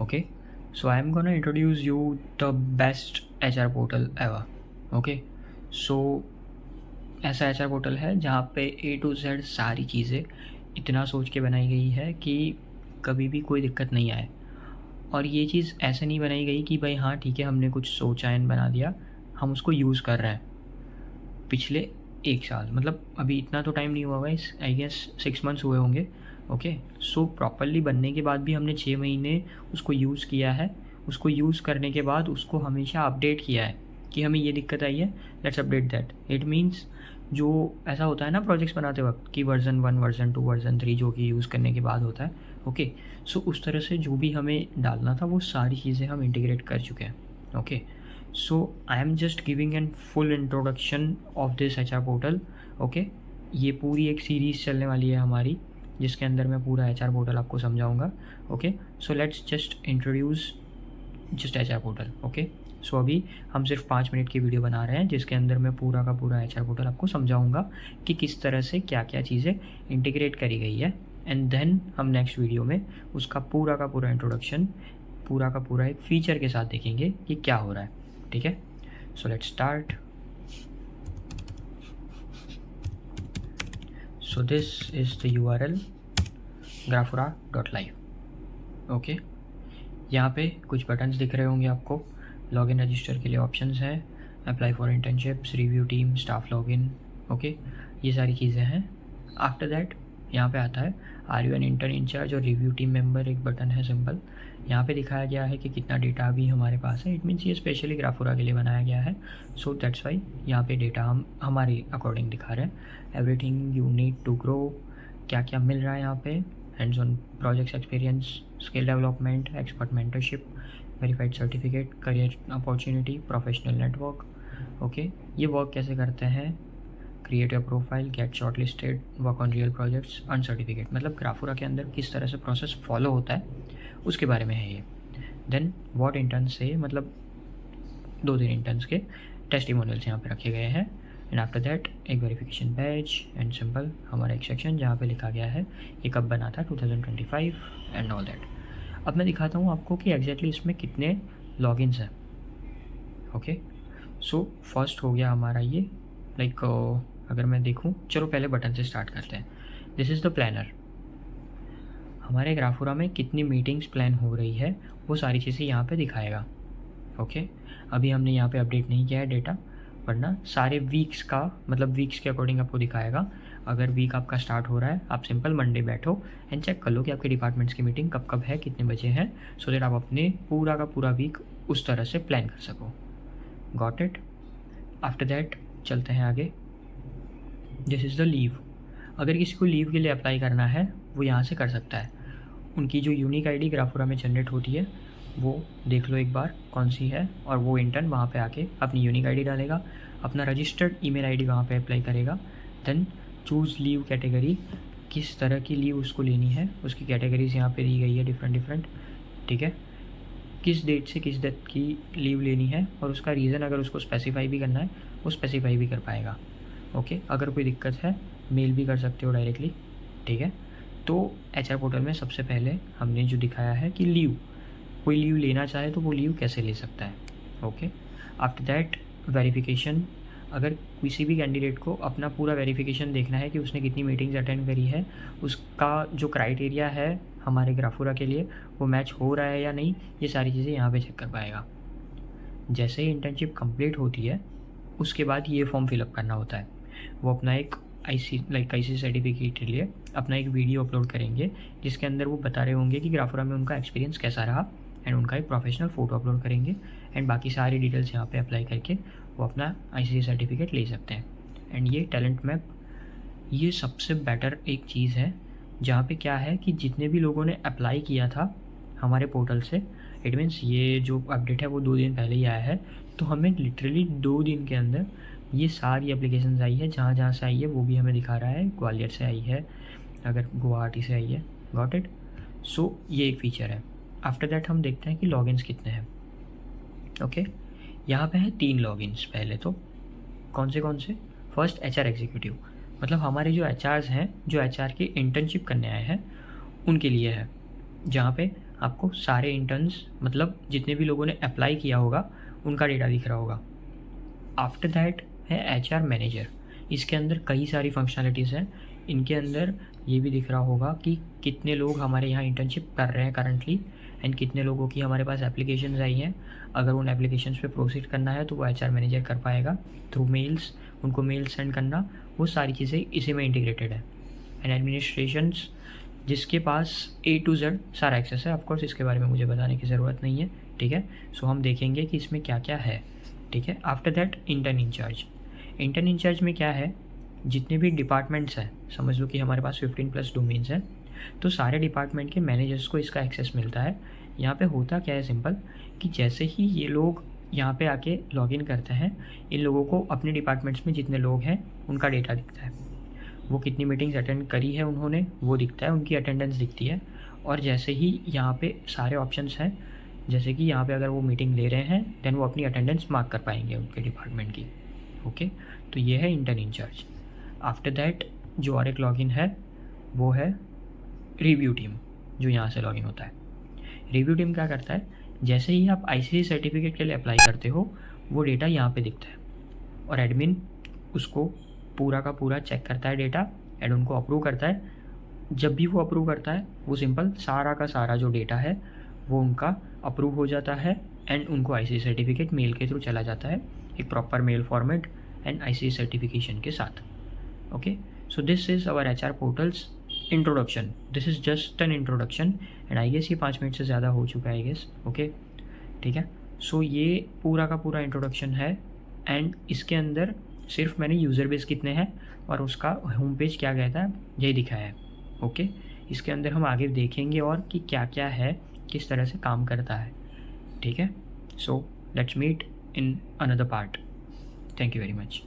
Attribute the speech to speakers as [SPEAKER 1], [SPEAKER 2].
[SPEAKER 1] Okay, so I am gonna introduce you the best HR portal ever. Okay, so ऐसा HR portal है जहाँ पे A to Z सारी चीज़ें इतना सोच के बनाई गई है कि कभी भी कोई दिक्कत नहीं आए। और ये चीज़ ऐसे नहीं बनाई गई कि भाई हाँ ठीक है हमने कुछ सोचा एंड बना दिया, हम उसको यूज़ कर रहे हैं पिछले 1 साल, मतलब अभी इतना तो टाइम नहीं हुआ होगा, इस आई गेस 6 मंथ्स हुए होंगे। ओके, सो प्रॉपरली बनने के बाद भी हमने 6 महीने उसको यूज़ किया है। उसको यूज़ करने के बाद उसको हमेशा अपडेट किया है कि हमें ये दिक्कत आई है, let's update that. It means जो ऐसा होता है ना प्रोजेक्ट्स बनाते वक्त कि वर्जन 1, वर्जन 2, वर्जन 3 जो कि यूज़ करने के बाद होता है। ओके, सो उस तरह से जो भी हमें डालना था वो सारी चीज़ें हम इंटीग्रेट कर चुके हैं। Okay, so I am just giving an full introduction of this HR portal. Okay, ये पूरी एक सीरीज़ चलने वाली है हमारी जिसके अंदर मैं पूरा HR पोर्टल आपको समझाऊंगा। Okay, so let's just introduce just HR portal. Okay, so अभी हम सिर्फ 5 मिनट की वीडियो बना रहे हैं जिसके अंदर मैं पूरा का पूरा HR पोर्टल आपको समझाऊंगा कि किस तरह से क्या क्या चीज़ें इंटीग्रेट करी गई है। एंड देन हम नेक्स्ट वीडियो में उसका पूरा का पूरा इंट्रोडक्शन, पूरा का पूरा एक फ़ीचर के साथ देखेंगे कि क्या हो रहा है। ठीक है, so let's start. So this is the URL grafura.live। Okay, यहाँ पे कुछ बटन्स दिख रहे होंगे आपको। लॉगिन रजिस्टर के लिए ऑप्शंस हैं, apply for internships, review team, staff login. Okay, ये सारी चीज़ें हैं। आफ्टर दैट यहाँ पे आता है are you an intern incharge और रिव्यू टीम मेंबर, एक बटन है सिंपल। यहाँ पे दिखाया गया है कि कितना डेटा अभी हमारे पास है। इट मीन्स ये स्पेशली ग्राफुरा के लिए बनाया गया है, सो दैट्स वाई यहाँ पे डेटा हम हमारे अकॉर्डिंग दिखा रहे हैं। Everything you need to grow, क्या क्या मिल रहा है यहाँ पे, hands on projects experience, skill development, expert mentorship, verified certificate, career opportunity, professional network. Okay, ये वर्क कैसे करते हैं, create your profile, get short listed, work on real projects, earn certificate, मतलब ग्राफुरा के अंदर किस तरह से प्रोसेस फॉलो होता है उसके बारे में है ये। देन व्हाट इंटर्न्स से, मतलब 2-3 इंटर्न्स के टेस्टिमोनियल्स यहाँ पे रखे गए हैं। एंड आफ्टर दैट एक वेरिफिकेशन बैच एंड सिंपल हमारा एक सेक्शन जहाँ पे लिखा गया है ये कब बना था, 2025 एंड ऑल दैट। अब मैं दिखाता हूँ आपको कि एग्जैक्टली इसमें कितने लॉगिन्स हैं। ओके, सो फर्स्ट हो गया हमारा ये, लाइक अगर मैं देखूँ, चलो पहले बटन से स्टार्ट करते हैं। This is the planner. हमारे ग्राफुरा में कितनी मीटिंग्स प्लान हो रही है वो सारी चीज़ें यहाँ पे दिखाएगा। ओके, अभी हमने यहाँ पे अपडेट नहीं किया है डेटा, वरना सारे वीक्स का, मतलब वीक्स के अकॉर्डिंग आपको दिखाएगा। अगर वीक आपका स्टार्ट हो रहा है, आप सिंपल मंडे बैठो एंड चेक कर लो कि आपके डिपार्टमेंट्स की मीटिंग कब कब है, कितने बजे है, सो दैट आप अपने पूरा का पूरा वीक उस तरह से प्लान कर सको। Got it? आफ्टर दैट चलते हैं आगे। This is the leave. अगर किसी को लीव के लिए अप्लाई करना है वो यहाँ से कर सकता है। उनकी जो यूनिक आईडी ग्राफुरा में जनरेट होती है वो देख लो एक बार कौन सी है, और वो इंटर्न वहाँ पे आके अपनी यूनिक आईडी डालेगा, अपना रजिस्टर्ड ईमेल आईडी वहाँ पे अप्लाई करेगा। देन चूज़ लीव कैटेगरी, किस तरह की लीव उसको लेनी है, उसकी कैटेगरीज यहाँ पे दी गई है डिफरेंट। ठीक है, किस डेट से किस डेट की लीव लेनी है और उसका रीज़न अगर उसको स्पेसिफाई भी करना है वो स्पेसिफाई भी कर पाएगा। ओके, अगर कोई दिक्कत है मेल भी कर सकते हो डायरेक्टली। ठीक है, तो HR पोर्टल में सबसे पहले हमने जो दिखाया है कि लीव, कोई लीव लेना चाहे तो वो लीव कैसे ले सकता है। Okay, after that verification. अगर किसी भी कैंडिडेट को अपना पूरा वेरिफिकेशन देखना है कि उसने कितनी मीटिंग्स अटेंड करी है, उसका जो क्राइटेरिया है हमारे ग्राफुरा के लिए वो मैच हो रहा है या नहीं, ये सारी चीज़ें यहाँ पे चेक कर पाएगा। जैसे ही इंटर्नशिप कंप्लीट होती है उसके बाद ये फॉर्म फिलअप करना होता है। वो अपना एक IC सर्टिफिकेट के लिए अपना एक वीडियो अपलोड करेंगे जिसके अंदर वो बता रहे होंगे कि ग्राफुरा में उनका एक्सपीरियंस कैसा रहा, एंड उनका एक प्रोफेशनल फ़ोटो अपलोड करेंगे। एंड बाकी सारी डिटेल्स यहाँ पे अप्लाई करके वो अपना IC सर्टिफिकेट ले सकते हैं। एंड ये टैलेंट मैप, ये सबसे बेटर एक चीज़ है जहाँ पे क्या है कि जितने भी लोगों ने अप्लाई किया था हमारे पोर्टल से, इट मीन्स ये जो अपडेट है वो 2 दिन पहले ही आया है, तो हमें लिटरली 2 दिन के अंदर ये सारी एप्लीकेशंस आई है। जहाँ जहाँ से आई है वो भी हमें दिखा रहा है, ग्वालियर से आई है, अगर गुवाहाटी से आई है। Got it? सो ये एक फ़ीचर है। आफ्टर दैट हम देखते हैं कि लॉगिन्स कितने हैं। ओके, यहाँ पे है 3 लॉगिन्स। पहले तो कौन से? फर्स्ट HR एग्जीक्यूटिव, मतलब हमारे जो HRs हैं, जो HR की इंटर्नशिप करने आए हैं उनके लिए है, जहाँ पे आपको सारे इंटर्न्स मतलब जितने भी लोगों ने अप्लाई किया होगा उनका डेटा दिख रहा होगा। आफ्टर दैट है HR मैनेजर। इसके अंदर कई सारी फंक्शनलिटीज़ हैं। इनके अंदर ये भी दिख रहा होगा कि कितने लोग हमारे यहाँ इंटर्नशिप कर रहे हैं करंटली एंड कितने लोगों की हमारे पास एप्लीकेशंस आई हैं। अगर उन एप्लीकेशंस पे प्रोसीड करना है तो वो HR मैनेजर कर पाएगा थ्रू मेल्स, उनको मेल सेंड करना, वो सारी चीज़ें इसी में इंटीग्रेटेड है। एंड एडमिनिस्ट्रेशंस जिसके पास A to Z सारा एक्सेस है। ऑफकोर्स इसके बारे में मुझे बताने की ज़रूरत नहीं है, ठीक है। सो हम देखेंगे कि इसमें क्या क्या है, ठीक है। After that intern incharge. Intern incharge में क्या है, जितने भी डिपार्टमेंट्स हैं, समझ लो कि हमारे पास 15+ डोमेन्स हैं, तो सारे डिपार्टमेंट के मैनेजर्स को इसका एक्सेस मिलता है। यहाँ पे होता क्या है, सिंपल कि जैसे ही ये लोग यहाँ पे आके लॉगिन करते हैं, इन लोगों को अपने डिपार्टमेंट्स में जितने लोग हैं उनका डेटा दिखता है। वो कितनी मीटिंग्स अटेंड करी है उन्होंने वो दिखता है, उनकी अटेंडेंस दिखती है। और जैसे ही यहाँ पे सारे ऑप्शंस हैं, जैसे कि यहाँ पे अगर वो मीटिंग ले रहे हैं देन वो अपनी अटेंडेंस मार्क कर पाएंगे उनके डिपार्टमेंट की, ओके। तो ये है इंटर्न इंचार्ज। आफ्टर दैट जो और एक लॉगिन है वो है रिव्यू टीम, जो यहाँ से लॉगिन होता है। रिव्यू टीम क्या करता है, जैसे ही आप ICSE सर्टिफिकेट के लिए अप्लाई करते हो वो डेटा यहाँ पे दिखता है और एडमिन उसको पूरा का पूरा चेक करता है डेटा एंड उनको अप्रूव करता है। जब भी वो अप्रूव करता है वो सिंपल सारा का सारा जो डेटा है वो उनका अप्रूव हो जाता है एंड उनको ICSE सर्टिफिकेट मेल के थ्रू चला जाता है, एक proper mail format and ICSE certification के साथ, okay. So this is our HR portals introduction. This is just an introduction and I guess ये 5 मिनट से ज़्यादा हो चुका है, आई गेस, ओके, ठीक है। सो ये पूरा का पूरा इंट्रोडक्शन है एंड इसके अंदर सिर्फ मैंने यूज़र बेस कितने हैं और उसका होम पेज क्या कहता है यही दिखाया है, ओके। इसके अंदर हम आगे देखेंगे और कि क्या क्या है, किस तरह से काम करता है, ठीक है। So let's meet in another part. Thank you very much.